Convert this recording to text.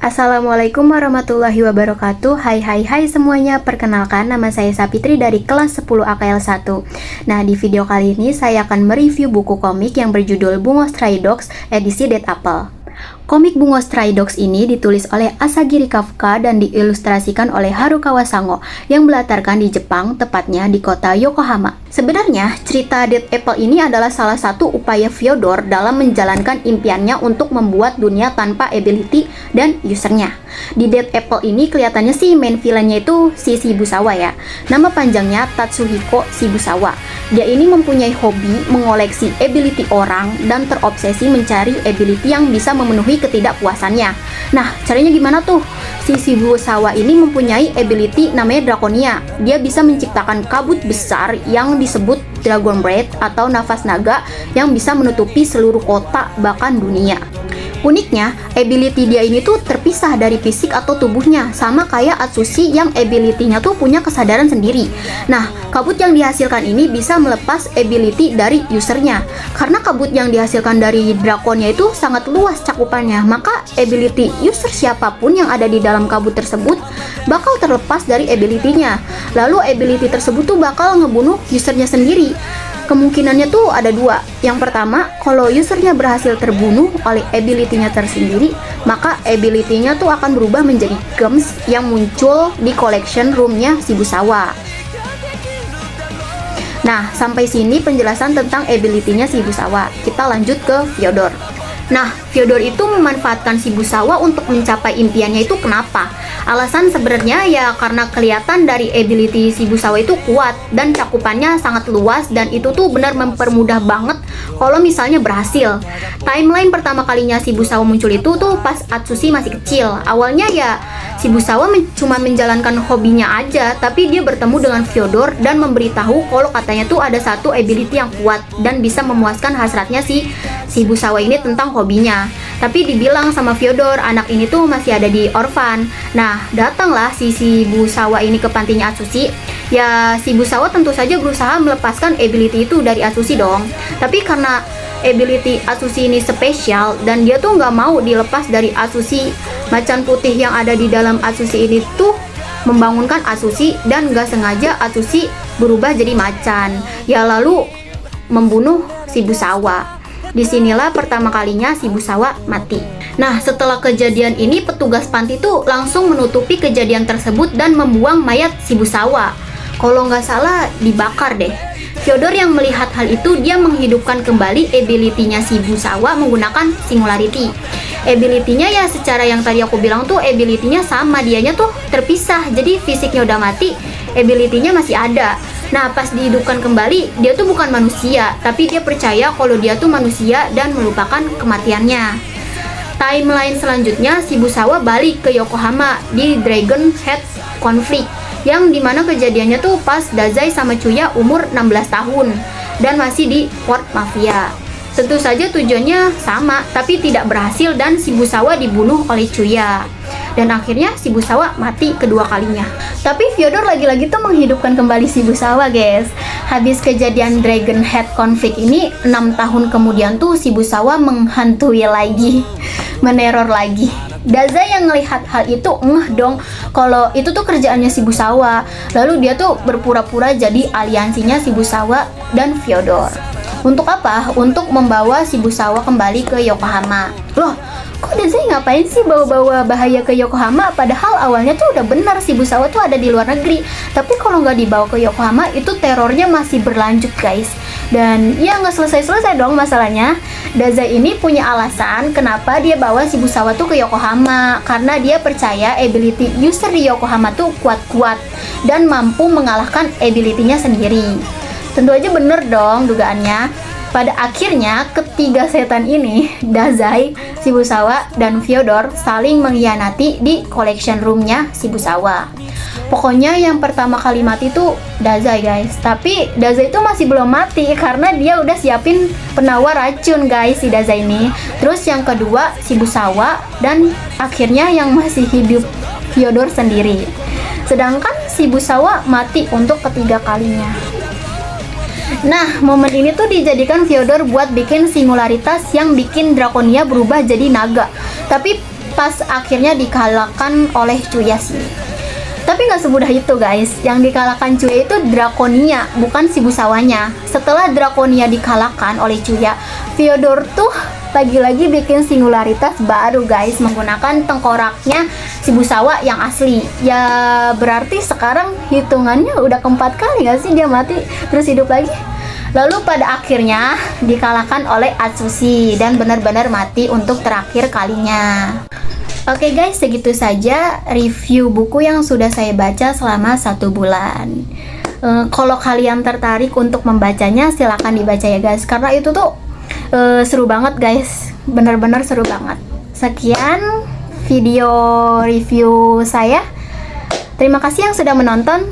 Assalamualaikum warahmatullahi wabarakatuh. Hai semuanya. Perkenalkan, nama saya Sapitri dari kelas 10 AKL 1. Nah, di video kali ini saya akan mereview buku komik yang berjudul Bungo Stray Dogs edisi Dead Apple. Komik Bungo Stray Dogs ini ditulis oleh Asagiri Kafka dan diilustrasikan oleh Harukawa Sango yang melatarkan di Jepang, tepatnya di kota Yokohama. Sebenarnya, cerita Dead Apple ini adalah salah satu upaya Fyodor dalam menjalankan impiannya untuk membuat dunia tanpa ability dan usernya. Di Dead Apple ini kelihatannya sih main villainnya itu si Shibusawa ya. Nama panjangnya Tatsuhiko Shibusawa. Dia ini mempunyai hobi mengoleksi ability orang dan terobsesi mencari ability yang bisa memenuhi ketidakpuasannya. Nah, caranya gimana tuh? Si Shibusawa ini mempunyai ability namanya Draconia. Dia bisa menciptakan kabut besar yang disebut Dragon Breath atau nafas naga yang bisa menutupi seluruh kota bahkan dunia. Uniknya, ability dia ini tuh terpisah dari fisik atau tubuhnya, sama kayak Atsushi yang ability-nya tuh punya kesadaran sendiri. Nah, kabut yang dihasilkan ini bisa melepas ability dari usernya. Karena kabut yang dihasilkan dari Draconnya itu sangat luas cakupannya, maka ability user siapapun yang ada di dalam kabut tersebut bakal terlepas dari ability-nya. Lalu ability tersebut tuh bakal ngebunuh usernya sendiri. Kemungkinannya tuh ada dua. Yang pertama, kalau usernya berhasil terbunuh oleh ability-nya tersendiri, maka ability-nya tuh akan berubah menjadi gems yang muncul di collection room-nya Shibusawa. Nah, sampai sini penjelasan tentang ability-nya Shibusawa. Kita lanjut ke Fyodor. Nah, Fyodor itu memanfaatkan Shibusawa untuk mencapai impiannya itu kenapa? Alasan sebenarnya ya karena kelihatan dari ability Shibusawa itu kuat dan cakupannya sangat luas dan itu tuh benar mempermudah banget kalau misalnya berhasil. Timeline pertama kalinya Shibusawa muncul itu tuh pas Atsushi masih kecil. Awalnya ya Shibusawa cuma menjalankan hobinya aja, tapi dia bertemu dengan Fyodor dan memberitahu kalau katanya tuh ada satu ability yang kuat dan bisa memuaskan hasratnya si Shibusawa ini tentang hobinya. Tapi dibilang sama Fyodor, anak ini tuh masih ada di orphan. Nah, datanglah si Shibusawa ini ke pantinya Atsushi. Ya, Shibusawa tentu saja berusaha melepaskan ability itu dari Atsushi dong. Tapi karena ability Atsushi ini spesial dan dia tuh nggak mau dilepas dari Atsushi, macan putih yang ada di dalam Atsushi ini tuh membangunkan Atsushi dan nggak sengaja Atsushi berubah jadi macan. Ya, lalu membunuh Shibusawa. Disinilah pertama kalinya Shibusawa mati. Nah, setelah kejadian ini petugas panti tuh langsung menutupi kejadian tersebut dan membuang mayat Shibusawa. Kalau nggak salah dibakar deh. Fyodor yang melihat hal itu, dia menghidupkan kembali ability-nya Shibusawa menggunakan singularity. Ability-nya ya secara yang tadi aku bilang tuh ability-nya sama, dianya tuh terpisah. Jadi fisiknya udah mati, ability-nya masih ada. Nah, pas dihidupkan kembali, dia tuh bukan manusia, tapi dia percaya kalau dia tuh manusia dan melupakan kematiannya. Timeline selanjutnya, Shibusawa balik ke Yokohama di Dragon Head Conflict, yang dimana kejadiannya tuh pas Dazai sama Chuya umur 16 tahun dan masih di Port Mafia. Tentu saja tujuannya sama, tapi tidak berhasil dan Shibusawa dibunuh oleh Chuya. Dan akhirnya Shibusawa mati kedua kalinya. Tapi Fyodor lagi-lagi tuh menghidupkan kembali Shibusawa, guys. Habis kejadian Dragon Head Conflict ini, 6 tahun kemudian tuh Shibusawa menghantui lagi, meneror lagi. Dazai yang ngelihat hal itu dong kalau itu tuh kerjaannya Shibusawa. Lalu dia tuh berpura-pura jadi aliansinya Shibusawa dan Fyodor. Untuk apa? Untuk membawa Shibusawa kembali ke Yokohama. Loh, kok Dazai ngapain sih bawa-bawa bahaya ke Yokohama? Padahal awalnya tuh udah benar Shibusawa tuh ada di luar negeri. Tapi kalau nggak dibawa ke Yokohama, itu terornya masih berlanjut, guys. Dan ya nggak selesai-selesai dong masalahnya. Dazai ini punya alasan kenapa dia bawa Shibusawa tuh ke Yokohama. Karena dia percaya ability user di Yokohama tuh kuat-kuat dan mampu mengalahkan ability-nya sendiri. Tentu aja bener dong dugaannya. Pada akhirnya, ketiga setan ini, Dazai, Shibusawa, dan Fyodor saling mengkhianati di collection room-nya Shibusawa. Pokoknya yang pertama kali mati tuh Dazai, guys. Tapi Dazai itu masih belum mati karena dia udah siapin penawar racun, guys, si Dazai ini. Terus yang kedua Shibusawa, dan akhirnya yang masih hidup Fyodor sendiri. Sedangkan Shibusawa mati untuk ketiga kalinya. Nah, momen ini tuh dijadikan Fyodor buat bikin singularitas yang bikin Draconia berubah jadi naga. Tapi pas akhirnya dikalahkan oleh Chuyashi. Tapi nggak semudah itu guys. Yang dikalahkan Chuya itu Draconia, bukan Shibusawanya. Setelah Draconia dikalahkan oleh Chuya, Fyodor tuh lagi-lagi bikin singularitas baru guys, menggunakan tengkoraknya Shibusawa yang asli. Ya berarti sekarang hitungannya udah keempat kali nggak sih dia mati terus hidup lagi. Lalu pada akhirnya dikalahkan oleh Atsushi dan benar-benar mati untuk terakhir kalinya. Oke guys, segitu saja review buku yang sudah saya baca selama 1 bulan. Kalau kalian tertarik untuk membacanya, silahkan dibaca ya guys, karena itu tuh seru banget guys, benar-benar seru banget. Sekian video review saya. Terima kasih yang sudah menonton.